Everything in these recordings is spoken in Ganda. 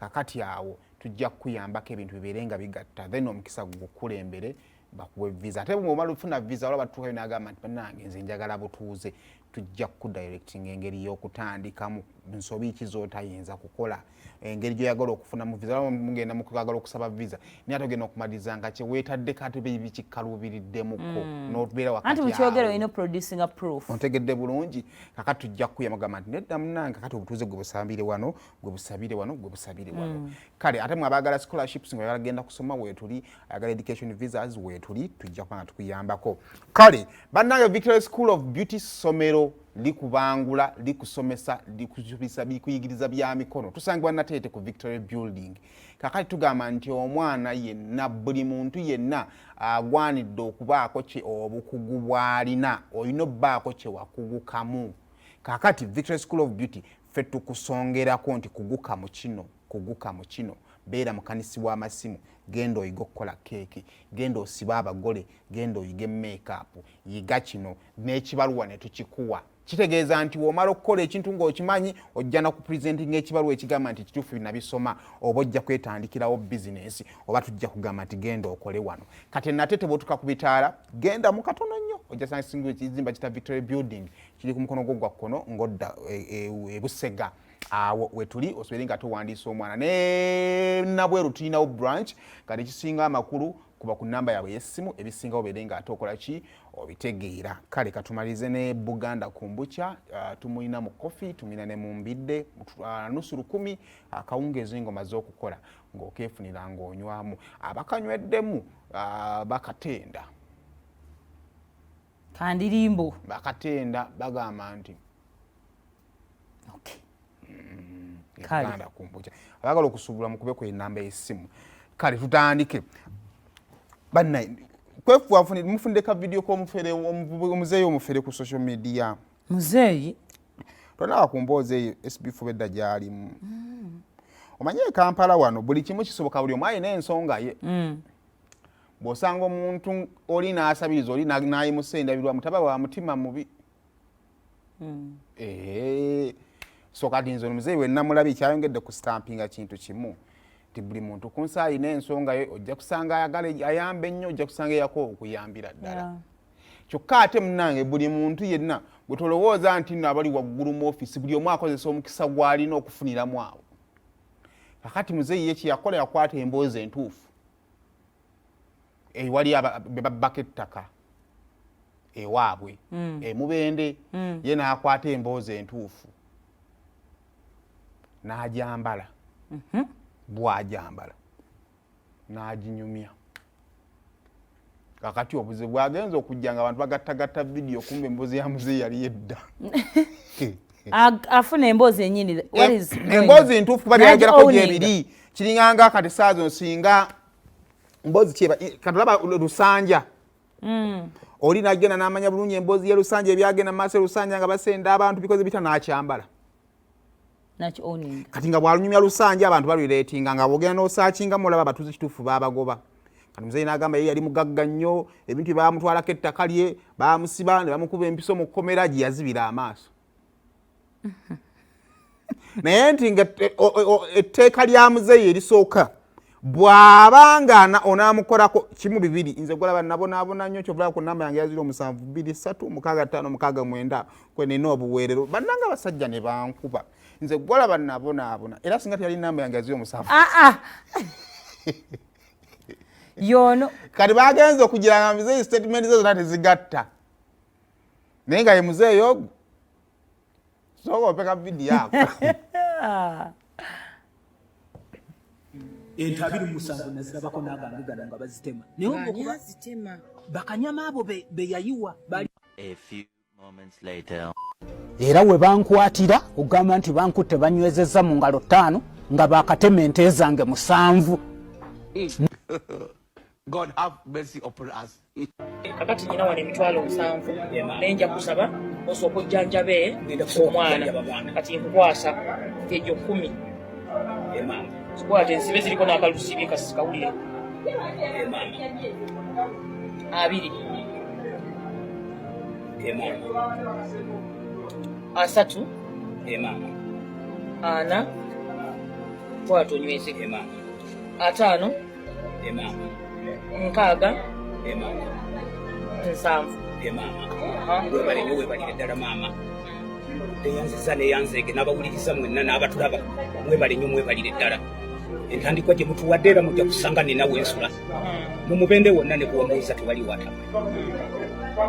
kakati awo tujja kuyambako ebintu bibeerenga bigatta then omukisa gukulembere bakuwe visa ate bw'omala ofuna visa wala batuukayo n'agamba nti bannange nze njagala butuuze tujja kudirecting engeri y'okutandikamu nsobi ki z'otayinza kukola engeri gy'oyagala okufuna mu visa wala mugenda mukagala okusaba visa naye ate ogenda okumaliriza nga kye weetadde kati bikikaluubiriddemukko n'obeera wakati anti mukyogero olina producing a proof ontegedde bulungi kakati tujja kuyamagamba nti nedda munnange kakati obutuuze gwe busabire wano gwe busabire wano gwe busabire wano kale ate mwe abaagala scholarships nga bagenda kusoma weetuli ayagala education visas weetuli tujja kuba nga tukuyambako kale bannange Victoria School of Beauty somero likubangula likusomesa likusubisa bikuyigiriza bya mikono tusangibwa Nateete ku Victoria Building kakati tugamba nti omwana yenna buli muntu yenna agwanidde okubaako kye obukugu bw'alina olina obbaako kye wakugukamu kakati Victoria School of Beauty ffe tukusongerako nti kuguka mu kino beera mukanisi w'amasimu genda oyiga okukola keeki genda osiba abagole genda oyiga make-up yiga kino n'ekibaluwa ne tukikuwa kitegeeza nti w'omala okukola ekintu ng'okimanyi ojja na kupresentinga ekibaluwa ekigamba nti kituufu binabisoma oba ojja kwetandikirawo bizinesi oba tujja kugamba nti genda okole wano kati Nateete bw'otuka ku bitaala genda mu katono nnyo ojja sanga singa ekizimba kita Victoria Building kiri ku mukono gwo gwa kkono ng'odda Busega awo wetuli osobere nga tuwandiisa omwana ne nabweru tulinawo branch kati kisinga amakulu kuba ku namba yaabwe y'essimu ebisinga obeere nga ate okola ki obitegeera kale katumalize ne Buganda Kumbucha tumulina mu kofi tumulina ne mu mbidde nusu 10 akawungeezi ngomaze okukola ng'okeefunira ng'onywamu abakanyweddemu bakatenda kandirimbo bakatenda bagamba nti okay Buganda Kumbucha abagala okusubula mukube ku namba y'essimu kale tutandike banna kwefuafuni mufunde ka video ko mufere omuzeeyi omufere ku social media muzeeyi tona kumboze SB4 bedda jalimu omanye Kampala wano buli kimu kisoboka buli omwaye n'ensonga ye bw'osanga omuntu oli n'asabiriza oli n'ayimusenda birwa mutaba wa mutima mubi so kati nze omuzeeyi we namulabi kyayongedde ku stampinga kintu kimu ti buli muntu ku nsi alina ensonga ye ojja kusanga ayagala ayambe ennyo ojja kusanga eyako okuyambira ddala kyokka ate munnange buli muntu yenna bwe tolowooza nti nno abali waggulu mu ofisi buli omu akozesa omukisa gw'alina okufuniramu awo kakati muzeeyi ye kyeyakola yakwata emboozi entuufu ewali be babbako ettaka ewaabwe emubende ye n'akwata emboozi entuufu n'agyambala bw'agyambala n'aginyumya kakati obuzibu bwagenza okujja nga abantu bagattagatta vidiyo kumbe emboozi ya muzeeyi yali yedda afuna emboozi ennyini emboozi ntuufu kuba byagerako gyebiri kiringanga kati saazo nsinga mboozi kyeba katulaba lusanja oli nagenda n'amanya bulungi emboozi ye lusanja ebyagenda mu maaso lusanja nga basenda abantu bikoze bita n'akyambala kati nga bwalunyumya lusanja abantu balwireetinga nga bwogenda n'osaakinga mulaba batuuze kituufu babagoba kati muzeeyi n'agamba ye yali mugagga nnyo ebintu baamutwalako ettaka lye baamusiba ne bamukuba empiso mu kkomera gye yazibira amaaso naye nti nga etteeka lya muzeeyi erisooka bw'abanga onaamukolako kimu bibiri nze gwolaba nabonaabona nnyo kyovulaba ku namba yange yazira 7236969 kwe nina obuweerero bannanga abasajja ne bankuba nze gwolaba nabonaabona era singa teyali namba yange yazira 7 yono kati bagenza okugira nga muzeeyi statement ze zonna tezigatta naye nga ye muzeeyi ogwo soka opeka vidiyo ako ento 27 nazirabako n'agange gano nga bazitema naye olwokuba bakanyama abo be yayiwa bali era we bankwatira ogamba nti bankutte banywezezza mu ngalo 5 nga bakatema ente zange 7 God have mercy upon us. Kakati nyina wane mitwalo 7 nenja kusaba osoko ojjanjabe omwana kati nkwasa ejo 10 sikwate nsibe ziriko n'akalusibi kasikawulire abiri asatu ana twala tunyweze 5 6 7 webalire ddala maama eyanziza neyanzeege n'abawuliriza mwenna n'abatulaba mwebale nnyo mwebalire ddala entandikwa gye mutuwadde era mujja kusanga ninawe ensula mu mubende wonna ne bw'omuwuliza tewali watama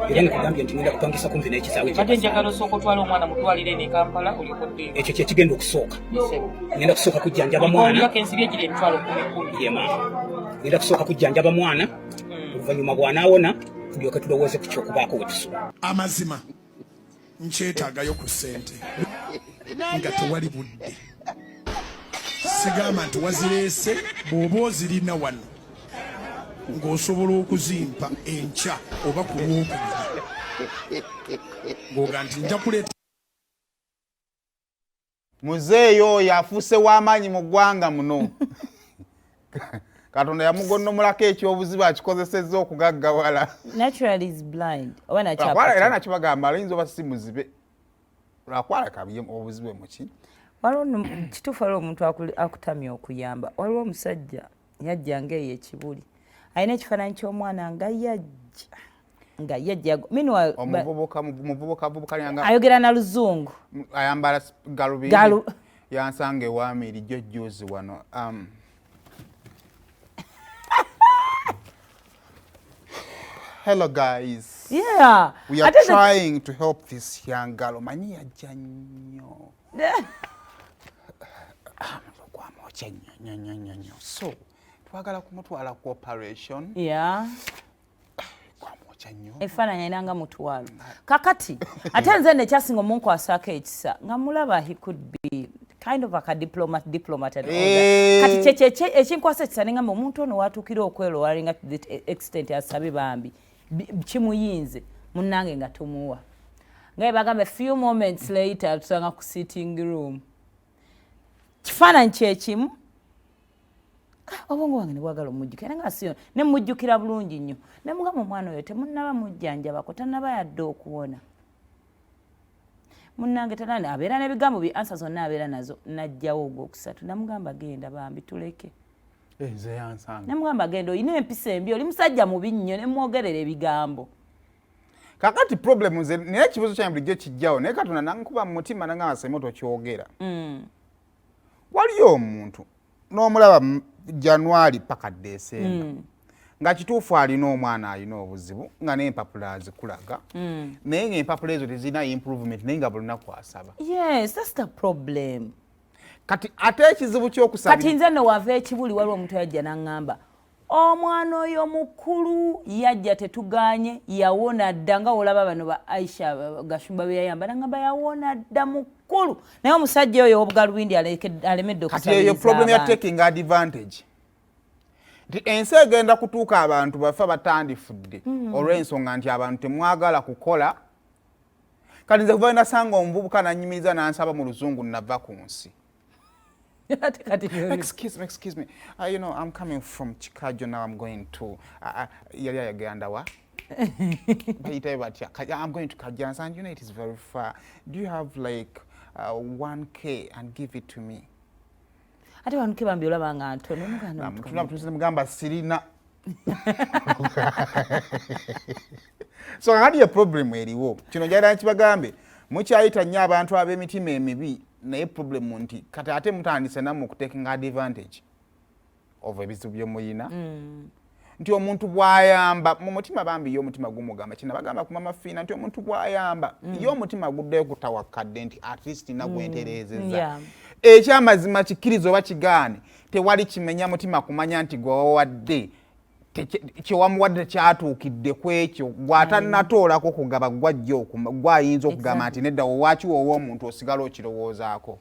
era nkugambye nti ngenda kupangisa kumpi n'ekisaawe ate njagala osooka otwala omwana mutwalire ne Kampala olyokodde ekyo kye kigenda okusooka ngenda kusooka kujjanjaba mwana ensiri egiri emitwalo 10 ngenda kusooka kujjanjaba mwana oluvannyuma bw'anaawona tulyoke tulowooze ku kyokubaako we tusula amazima nkyetaagayo ku ssente nga tewali budde sigamba nti wazireese bw'oba ozirina wano ng'osobola okuzimpa enkya oba ku lwokubiri ng'oga nti nja kuleeta muzeeyo oyo afuuse w'amaanyi mu ggwanga muno katonda yamugonnomulako ekyobuzibu akikozesezza okugaggawala era nakibagamba alayinza oba si muzibe lwakwala kabiye obuzibu muki waliwo kituufu waliwo omuntu akutamya okuyamba waliwo omusajja yajjanga eyo ekibuli alina ekifaananyi ky'omwana nga yajja omuvubuka ayogera na luzungu ayambala galubindi yansanga ewaami erijjojjoozi wano hello guys. Yeah. We are trying to help this young girl. Manyi yajja nnyo. So, twagala kumutwala ku operation. Yeah. Efaananyi nanga mutwalo. Kakati ate nze nekyasinga omunkwasako ekisa nga mulaba he could be kind of like a diplomat and all that. Kati ekinkwasa ekisa nengamba omuntu ono watuukira okwelowalinga to the extent asabe bambi kimuyinze munnange nga tumuwa nga bagamba few moments later tusanga ku sitting room kifaananyi kyekimu obwongo wange ne bwagala omujjukira nga siyo ne mujjukira bulungi nnyo ne mugamba omwana oyo temunnaba mujjanjabako tannaba yadde okuwona munnange tanani abeera n'ebigambo bi ansa zonna abeera nazo najjawo ogwokusatu namugamba genda bambi tuleke namugamba genda olina empisa embi oli musajja mubi nnyo ne mwogerera ebigambo kakati problem nze naye ekibuzo kyange bulijjo kijjawo naye katonda nankuba mu mutima nangamba semo tokyogera waliyo omuntu n'omulaba January paka December nga kituufu alina omwana alina obuzibu nga n'empapula azikulaga naye ng'empapula ezo tezirina improvement naye nga buli lunaku asaba. Yes, that's the problem. Kati ate ekizibu ky'okusaba kati nze no wava ekibuli waliwo omuntu yajja n'aŋŋamba omwana oyo mukulu yajja tetuganye yawona dda nga olaba bano ba Aisha Gashumba be yayamba n'aŋŋamba yawona dda mukulu naye omusajja oyo obugalubindi alemedde okusabiriza kati eyo problem ya taking advantage nti ensi egenda kutuuka abantu bafe batandifudde olw'ensonga nti abantu temwagala kukola kati nze kuva nasanga omuvubuka nanyimiriza nansaba mu luzungu nava ku nsi. Excuse me. You know, I'm coming from Chicago now. I'm going to Yaganda. I'm going to Kajanas, and you know it is very far. Do you have like 1K and give it to me? I don't want to keep on building a Mugamba Sirina. So, I had a problem where you walk. You know, Jadachibagambi. Muchaita nnyo abantu ab'emitima emibi naye problem nti kati ate mutandise namu taking advantage of ebizibu by'omuyina nti omuntu bw'ayamba mu mutima bambi y'omutima gumugamba kina bagamba ku mama Fiina nti omuntu bw'ayamba y'omutima guddeyo kutawakkadde nti at least nagwentereezezza ekyamazima kikkiriza oba kigaane tewali kimenya mutima kumanya nti gwe wawadde kyewamuwadde kyatuukidde ku ekyo gw'atannatoolako kugaba gwayinza okugamba nti nedda wowakiwo ow'omuntu osigala okirowoozaako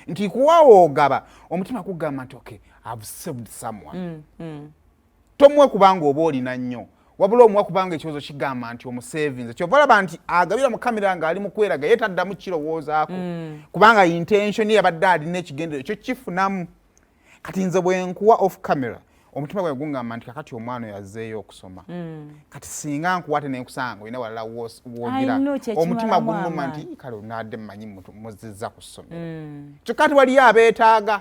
nti kuwawo ogaba omutima kugamba nti okay I've saved someone tomuwe kubanga oba olina nnyo wabula omuwe kubanga ekiwozo kigamba nti omusevinze kyova olaba nti agabira mu kamera ng'ali mu kweraga ye taddamu kirowoozaako kubanga intention yabadde alina ekigendero ekyo kifunamu kati nze bwe nkuwa off camera omutima gwe gungamba nti kakati omwana yazzeeyo okusoma kati singa nkuwate nenkusanga olina walala woogira omutima gunnuma nti kale onaadde mmanyi muzizza ku ssomero kyokka ti waliyo abeetaaga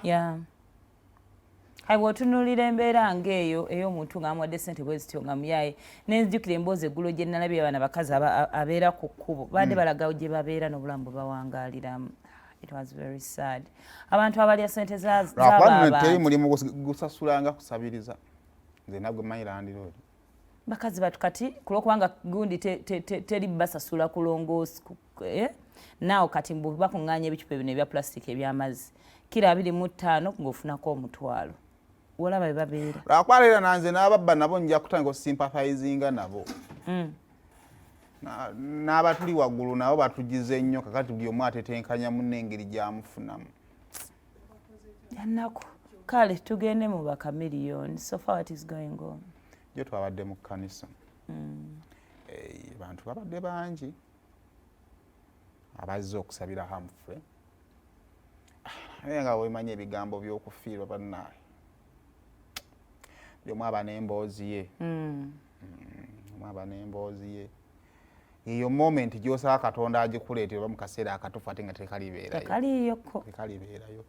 kale bw'otunuulira embeera ng'eyo ey'omuntu ng'amuwadde ssente bwe zityo nga muyaye nenzijukira emboozi eggulo gye nnalabye abaana bakazi abeera ku kkubo badde balagawo gye babeera n'obulamu bwe bawangaaliramu. It was very sad. Abantu abalya ssente teri mulimu gusasulanga kusabiriza nze nagwe mayilandiro bakazi batu kati kulwokubanga gundi teri basasula kulongoosi naawe kati mbu bakuŋŋaanya ebicupa bino ebya plastic eby'amazzi kira 25 ng'ofunako omutwalo olaba bwe babeera lwakwaleera nanze n'ababba nabo nja kutandika okusympathizinga nabo n'abatuli waggulu nabo batugize nnyo kakati buli omu atetenkanya munne engeri gy'amufunamu yannako kale tugende mu bakamiliyoni so far what is going on jo twabadde mu kkanisa abantu babadde bangi abazze okusabira hamfre naye nga wemanya ebigambo by'okufiirwa bannaaye buli omu aba n'emboozi ye eyo moment gy'osaba katonda agikuleetera mu kaseera akatufu ate nga tekalibeerayo